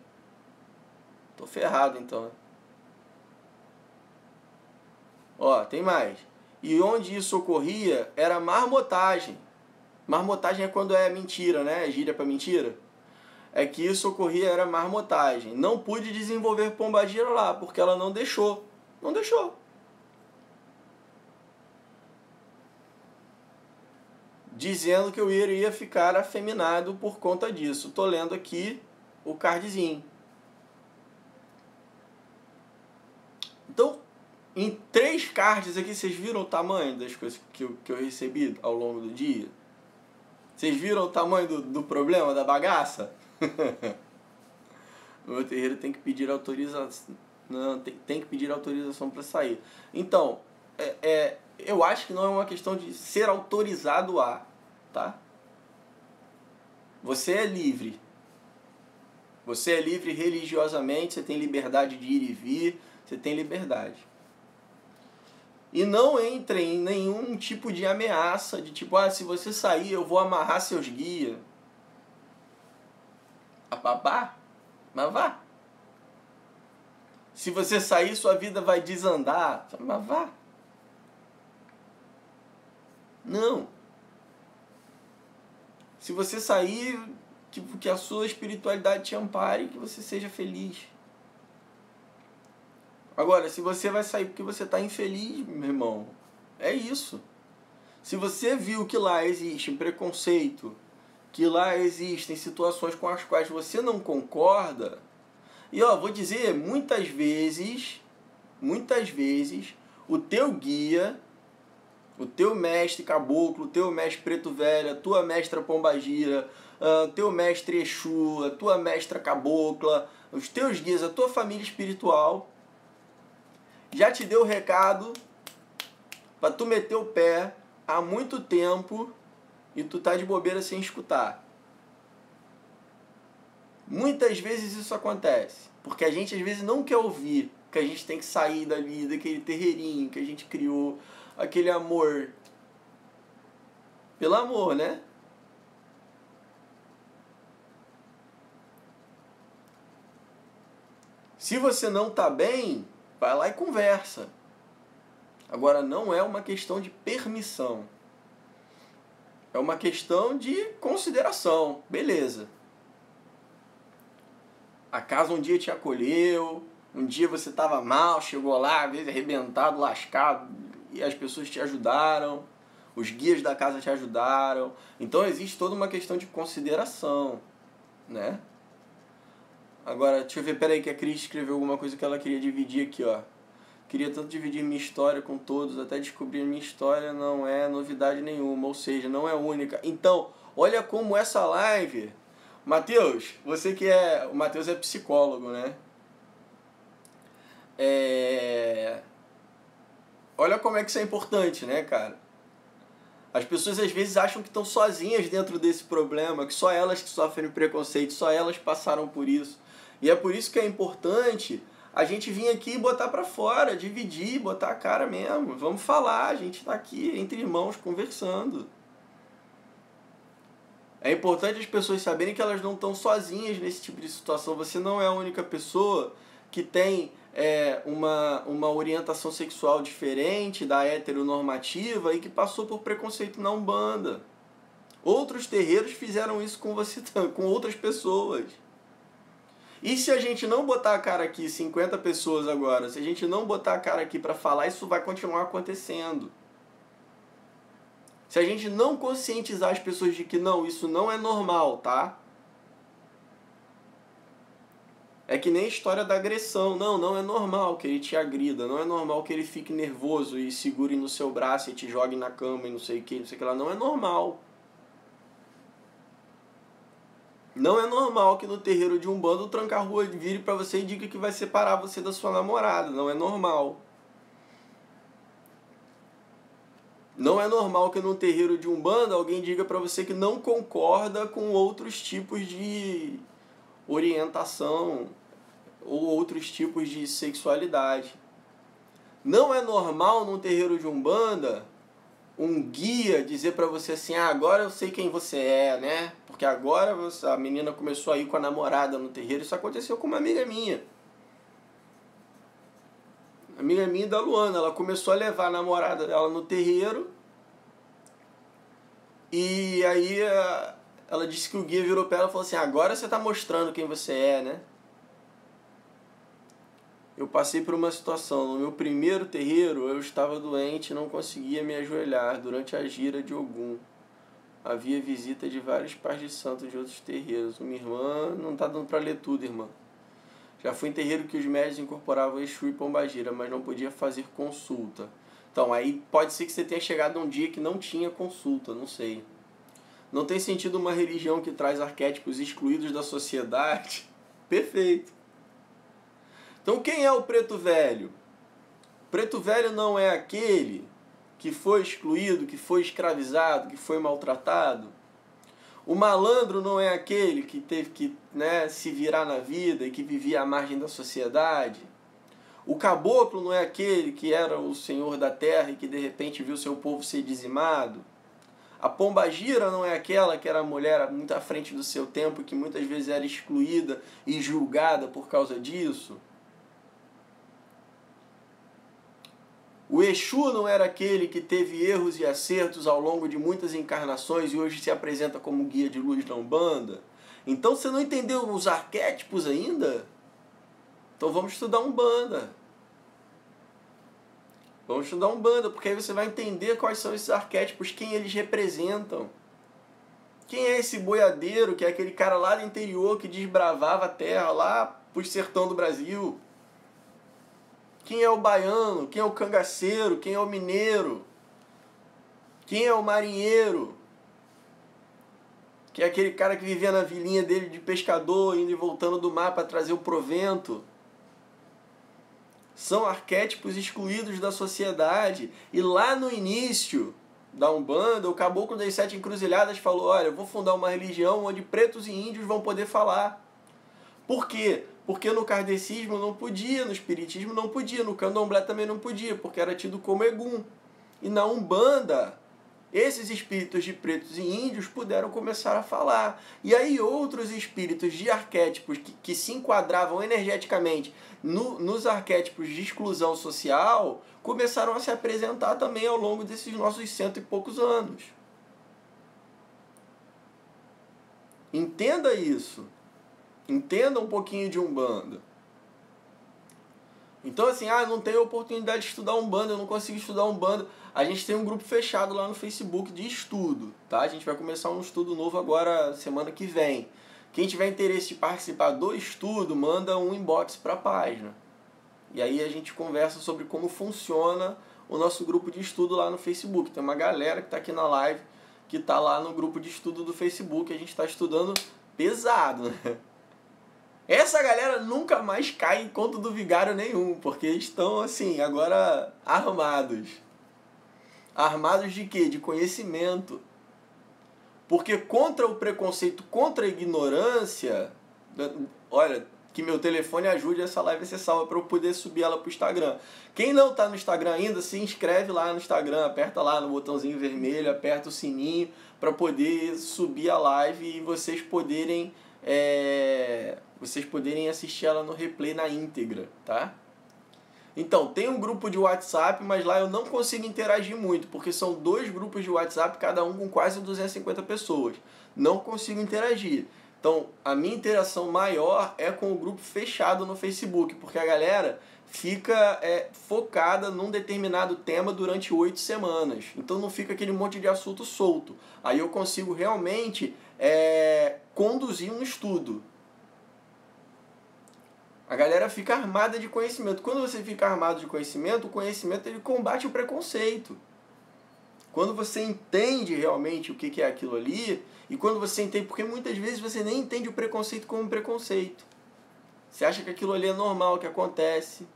Tô ferrado, então. Ó, tem mais. E onde isso ocorria era marmotagem. Marmotagem é quando é mentira, né? É gíria para mentira. É que isso ocorria era marmotagem. Não pude desenvolver pombagira lá, porque ela não deixou. Não deixou. Dizendo que eu iria ficar afeminado por conta disso. Tô lendo aqui o cardzinho. Então, em 3 cards aqui, vocês viram o tamanho das coisas que eu recebi ao longo do dia? Vocês viram o tamanho do problema, da bagaça? O meu terreiro tem que pedir autorização. Não, tem que pedir autorização para sair. Então, eu acho que não é uma questão de ser autorizado a, tá? Você é livre. Você é livre religiosamente, você tem liberdade de ir e vir, você tem liberdade. E não entre em nenhum tipo de ameaça, de tipo, se você sair eu vou amarrar seus guias. Vá, mas vá. Se você sair, sua vida vai desandar. Mas vá. Não. Se você sair, que a sua espiritualidade te ampare, que você seja feliz. Agora, se você vai sair porque você está infeliz, meu irmão, é isso. Se você viu que lá existe preconceito, que lá existem situações com as quais você não concorda, e vou dizer, muitas vezes, o teu guia, o teu mestre caboclo, o teu mestre preto velho, a tua mestra pombagira, o teu mestre Exu, a tua mestra cabocla, os teus guias, a tua família espiritual, já te deu o recado pra tu meter o pé há muito tempo e tu tá de bobeira sem escutar. Muitas vezes isso acontece, porque a gente às vezes não quer ouvir, que a gente tem que sair dali, daquele terreirinho que a gente criou, aquele amor. Pelo amor, né? Se você não tá bem, vai lá e conversa. Agora, não é uma questão de permissão. É uma questão de consideração. Beleza. A casa um dia te acolheu, um dia você estava mal, chegou lá, às vezes arrebentado, lascado, e as pessoas te ajudaram, os guias da casa te ajudaram. Então existe toda uma questão de consideração, né? Agora, deixa eu ver, peraí que a Cris escreveu alguma coisa que ela queria dividir aqui, ó. Queria tanto dividir minha história com todos, até descobrir minha história não é novidade nenhuma, ou seja, não é única. Então, olha como essa live... Matheus, você que é... O Matheus é psicólogo, né? Olha como é que isso é importante, né, cara? As pessoas às vezes acham que estão sozinhas dentro desse problema, que só elas que sofrem preconceito, só elas passaram por isso. E é por isso que é importante a gente vir aqui e botar pra fora, dividir, botar a cara mesmo. Vamos falar, a gente tá aqui entre irmãos conversando. É importante as pessoas saberem que elas não estão sozinhas nesse tipo de situação. Você não é a única pessoa que tem uma orientação sexual diferente da heteronormativa e que passou por preconceito na Umbanda. Outros terreiros fizeram isso com você, com outras pessoas. E se a gente não botar a cara aqui, 50 pessoas agora, se a gente não botar a cara aqui para falar, isso vai continuar acontecendo. Se a gente não conscientizar as pessoas de que não, isso não é normal, tá? É que nem a história da agressão. Não, não é normal que ele te agrida. Não é normal que ele fique nervoso e segure no seu braço e te jogue na cama e não sei o que, não sei o que lá. Não é normal. Não é normal que no terreiro de Umbanda o tranca-rua vire pra você e diga que vai separar você da sua namorada. Não é normal. Não é normal que num terreiro de Umbanda alguém diga pra você que não concorda com outros tipos de orientação ou outros tipos de sexualidade. Não é normal num terreiro de Umbanda um guia dizer pra você assim, agora eu sei quem você é, né? Porque agora a menina começou a ir com a namorada no terreiro. Isso aconteceu com uma amiga minha. Amiga minha da Luana, ela começou a levar a namorada dela no terreiro e aí ela disse que o guia virou pra ela e falou assim, agora você tá mostrando quem você é, né? Eu passei por uma situação, no meu primeiro terreiro eu estava doente e não conseguia me ajoelhar durante a gira de Ogum. Havia visita de vários pais de santos de outros terreiros. Uma irmã, não tá dando pra ler tudo, irmã. Já fui em terreiro que os médios incorporavam Exu e Pombagira, mas não podia fazer consulta. Então, aí pode ser que você tenha chegado um dia que não tinha consulta, não sei. Não tem sentido uma religião que traz arquétipos excluídos da sociedade? Perfeito. Então, quem é o preto velho? O preto velho não é aquele que foi excluído, que foi escravizado, que foi maltratado. O malandro não é aquele que teve que, né, se virar na vida e que vivia à margem da sociedade. O caboclo não é aquele que era o senhor da terra e que de repente viu seu povo ser dizimado. A pombagira não é aquela que era a mulher muito à frente do seu tempo e que muitas vezes era excluída e julgada por causa disso. O Exu não era aquele que teve erros e acertos ao longo de muitas encarnações e hoje se apresenta como guia de luz da Umbanda. Então você não entendeu os arquétipos ainda? Então vamos estudar Umbanda. Vamos estudar Umbanda, porque aí você vai entender quais são esses arquétipos, quem eles representam. Quem é esse boiadeiro, que é aquele cara lá do interior que desbravava a terra lá pro sertão do Brasil? Quem é o baiano? Quem é o cangaceiro? Quem é o mineiro? Quem é o marinheiro? Que é aquele cara que vivia na vilinha dele de pescador, indo e voltando do mar para trazer o provento. são arquétipos excluídos da sociedade. E lá no início da Umbanda, o Caboclo das Sete Encruzilhadas falou: olha, eu vou fundar uma religião onde pretos e índios vão poder falar. Por quê? Porque no kardecismo não podia, no espiritismo não podia, no candomblé também não podia, porque era tido como egum. E na Umbanda, esses espíritos de pretos e índios puderam começar a falar. E aí outros espíritos de arquétipos que se enquadravam energeticamente nos arquétipos de exclusão social começaram a se apresentar também ao longo desses nossos 100 e poucos anos. Entenda isso. Entenda um pouquinho de Umbanda. Então assim, não tenho oportunidade de estudar Umbanda, eu não consigo estudar Umbanda. A gente tem um grupo fechado lá no Facebook de estudo, tá? A gente vai começar um estudo novo agora, semana que vem. Quem tiver interesse de participar do estudo, manda um inbox para a página. E aí a gente conversa sobre como funciona o nosso grupo de estudo lá no Facebook. Tem uma galera que está aqui na live, que está lá no grupo de estudo do Facebook. A gente está estudando pesado, né? Essa galera nunca mais cai em conto do vigário nenhum, porque estão, assim, agora armados. Armados de quê? De conhecimento. Porque contra o preconceito, contra a ignorância... Olha, que meu telefone ajude essa live a ser salva para eu poder subir ela para o Instagram. Quem não está no Instagram ainda, se inscreve lá no Instagram, aperta lá no botãozinho vermelho, aperta o sininho para poder subir a live e vocês poderem assistir ela no replay na íntegra, tá? Então, tem um grupo de WhatsApp, mas lá eu não consigo interagir muito, porque são 2 grupos de WhatsApp, cada um com quase 250 pessoas. Não consigo interagir. Então, a minha interação maior é com o grupo fechado no Facebook, porque a galera fica focada num determinado tema durante 8 semanas. Então não fica aquele monte de assunto solto. Aí eu consigo realmente conduzir um estudo. A galera fica armada de conhecimento. Quando você fica armado de conhecimento, o conhecimento ele combate o preconceito. Quando você entende realmente o que é aquilo ali, e quando você entende, porque muitas vezes você nem entende o preconceito como preconceito. Você acha que aquilo ali é normal, que acontece,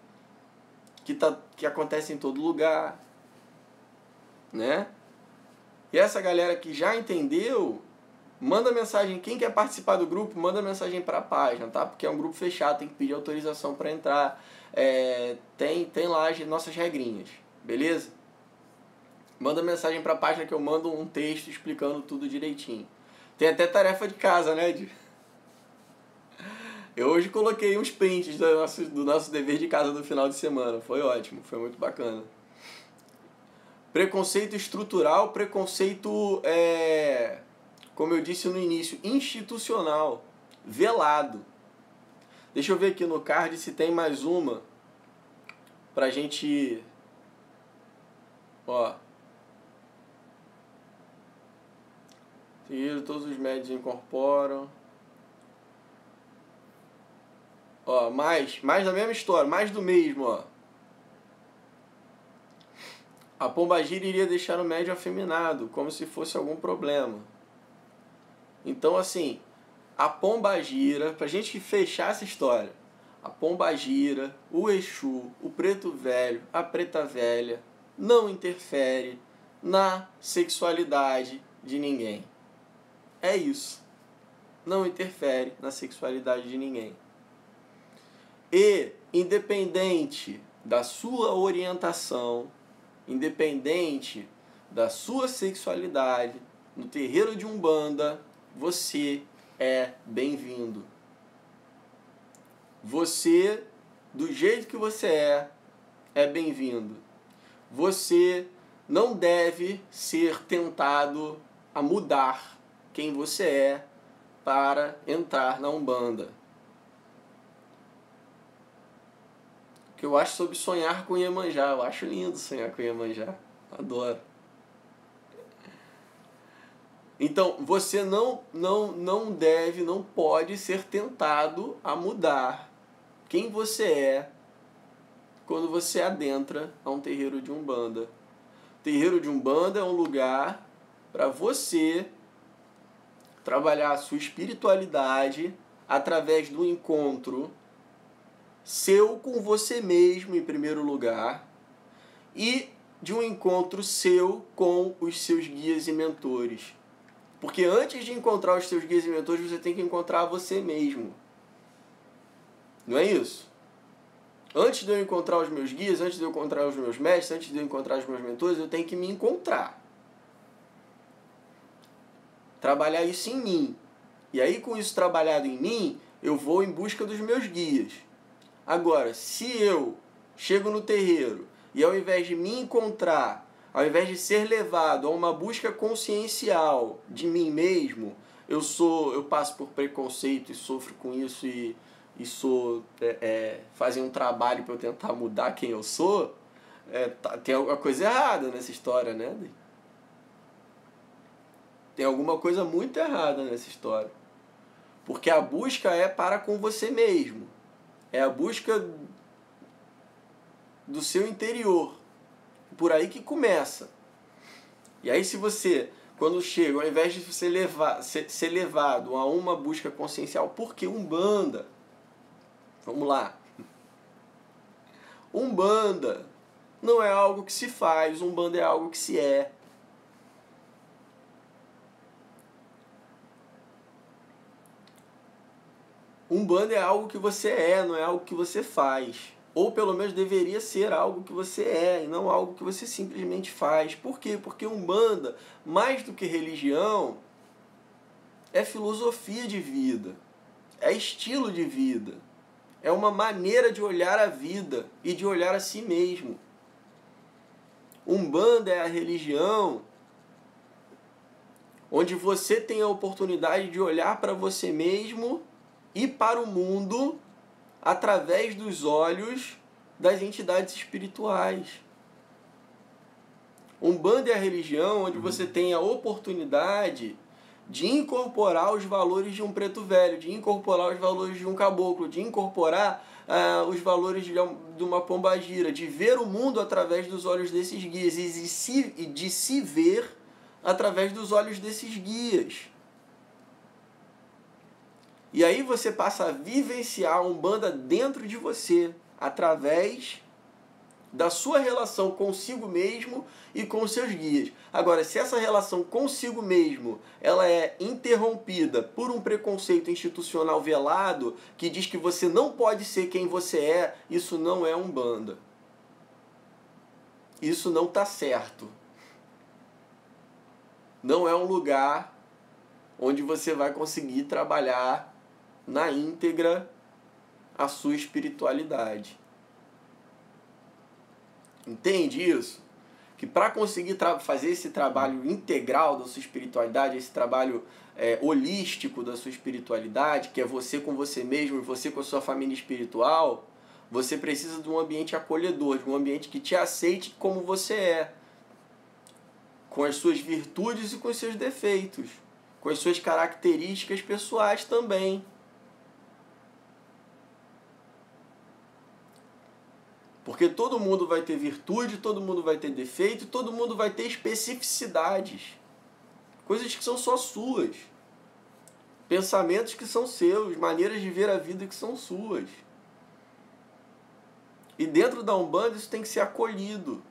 que acontece em todo lugar, né? E essa galera que já entendeu, manda mensagem, quem quer participar do grupo, manda mensagem para a página, tá? Porque é um grupo fechado, tem que pedir autorização para entrar, tem lá as nossas regrinhas, beleza? Manda mensagem para a página que eu mando um texto explicando tudo direitinho. Tem até tarefa de casa, né? Eu hoje coloquei uns prints do nosso dever de casa do final de semana. Foi ótimo, foi muito bacana. Preconceito estrutural, preconceito, como eu disse no início, institucional, velado. Deixa eu ver aqui no card se tem mais uma pra gente... Ó. Todos os médios incorporam. Ó, mais da mesma história, mais do mesmo, ó. A pombagira iria deixar o médio afeminado, como se fosse algum problema. Então, assim, a pombagira, pra gente fechar essa história, a pombagira, o Exu, o preto velho, a preta velha, não interfere na sexualidade de ninguém. É isso. Não interfere na sexualidade de ninguém. E, independente da sua orientação, independente da sua sexualidade, no terreiro de Umbanda, você é bem-vindo. Você, do jeito que você é bem-vindo. Você não deve ser tentado a mudar quem você é para entrar na Umbanda. O que eu acho sobre sonhar com Iemanjá. Eu acho lindo sonhar com Iemanjá. Adoro. Então, você não deve, não pode ser tentado a mudar quem você é quando você adentra a um terreiro de Umbanda. O terreiro de Umbanda é um lugar para você trabalhar a sua espiritualidade através do encontro seu com você mesmo, em primeiro lugar, e de um encontro seu com os seus guias e mentores. Porque antes de encontrar os seus guias e mentores, você tem que encontrar você mesmo. Não é isso? Antes de eu encontrar os meus guias, antes de eu encontrar os meus mestres, antes de eu encontrar os meus mentores, eu tenho que me encontrar. Trabalhar isso em mim. E aí, com isso trabalhado em mim, eu vou em busca dos meus guias. Agora, se eu chego no terreiro e ao invés de me encontrar, ao invés de ser levado a uma busca consciencial de mim mesmo, eu passo por preconceito e sofro com isso e fazer um trabalho para eu tentar mudar quem eu sou, tem alguma coisa errada nessa história, né? Tem alguma coisa muito errada nessa história. Porque a busca é para com você mesmo. É a busca do seu interior. Por aí que começa. E aí se você, quando chega, ao invés de você ser levado a uma busca consciencial, por que Umbanda? Vamos lá. Umbanda não é algo que se faz, Umbanda é algo que se é. Umbanda é algo que você é, não é algo que você faz. Ou pelo menos deveria ser algo que você é, e não algo que você simplesmente faz. Por quê? Porque Umbanda, mais do que religião, é filosofia de vida, é estilo de vida, é uma maneira de olhar a vida e de olhar a si mesmo. Umbanda é a religião onde você tem a oportunidade de olhar para você mesmo e para o mundo através dos olhos das entidades espirituais. Umbanda é a religião onde você tem a oportunidade de incorporar os valores de um preto velho, de incorporar os valores de um caboclo, de incorporar os valores de uma pombagira, de ver o mundo através dos olhos desses guias e de se ver através dos olhos desses guias. E aí você passa a vivenciar a Umbanda dentro de você, através da sua relação consigo mesmo e com os seus guias. Agora, se essa relação consigo mesmo ela é interrompida por um preconceito institucional velado que diz que você não pode ser quem você é, isso não é Umbanda. Isso não está certo. Não é um lugar onde você vai conseguir trabalhar na íntegra a sua espiritualidade. Entende isso? Que para conseguir fazer esse trabalho integral da sua espiritualidade, esse trabalho holístico da sua espiritualidade, que é você com você mesmo e você com a sua família espiritual, você precisa de um ambiente acolhedor, de um ambiente que te aceite como você é, com as suas virtudes e com os seus defeitos, com as suas características pessoais também. Porque todo mundo vai ter virtude, todo mundo vai ter defeito, todo mundo vai ter especificidades. Coisas que são só suas. Pensamentos que são seus, maneiras de ver a vida que são suas. E dentro da Umbanda isso tem que ser acolhido.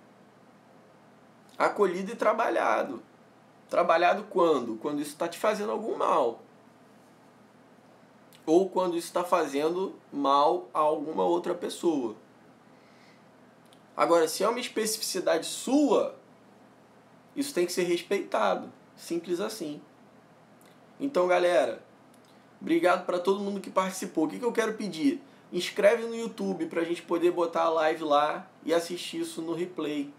Acolhido e trabalhado. Trabalhado quando? Quando isso está te fazendo algum mal. Ou quando isso está fazendo mal a alguma outra pessoa. Agora, se é uma especificidade sua, isso tem que ser respeitado. Simples assim. Então, galera, obrigado para todo mundo que participou. O que eu quero pedir? Inscreve no YouTube para a gente poder botar a live lá e assistir isso no replay,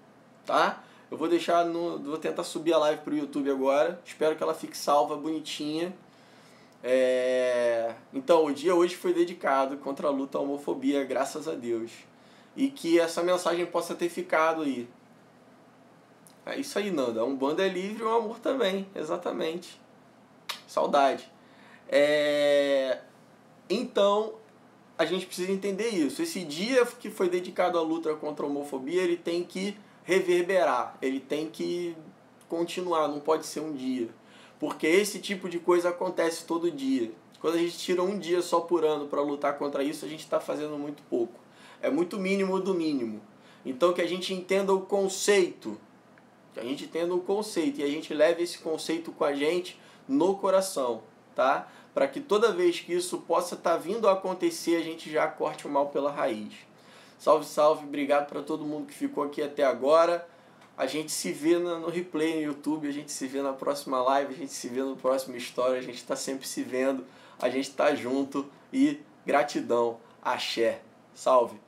tá? Eu vou vou tentar subir a live para o YouTube agora. Espero que ela fique salva, bonitinha. Então, o dia hoje foi dedicado contra a luta à homofobia, graças a Deus. E que essa mensagem possa ter ficado aí. É isso aí, Nanda. A Umbanda é livre e o amor também. Exatamente. Saudade. Então, a gente precisa entender isso. Esse dia que foi dedicado à luta contra a homofobia, ele tem que reverberar. Ele tem que continuar. Não pode ser um dia. Porque esse tipo de coisa acontece todo dia. Quando a gente tira um dia só por ano para lutar contra isso, a gente está fazendo muito pouco. É muito mínimo do mínimo. Então que a gente entenda o conceito. Que a gente entenda o conceito e a gente leve esse conceito com a gente no coração, tá? Para que toda vez que isso possa estar vindo a acontecer, a gente já corte o mal pela raiz. Salve, salve, obrigado para todo mundo que ficou aqui até agora. A gente se vê no replay no YouTube, a gente se vê na próxima live, a gente se vê no próximo story, a gente está sempre se vendo, a gente está junto e gratidão, axé, salve.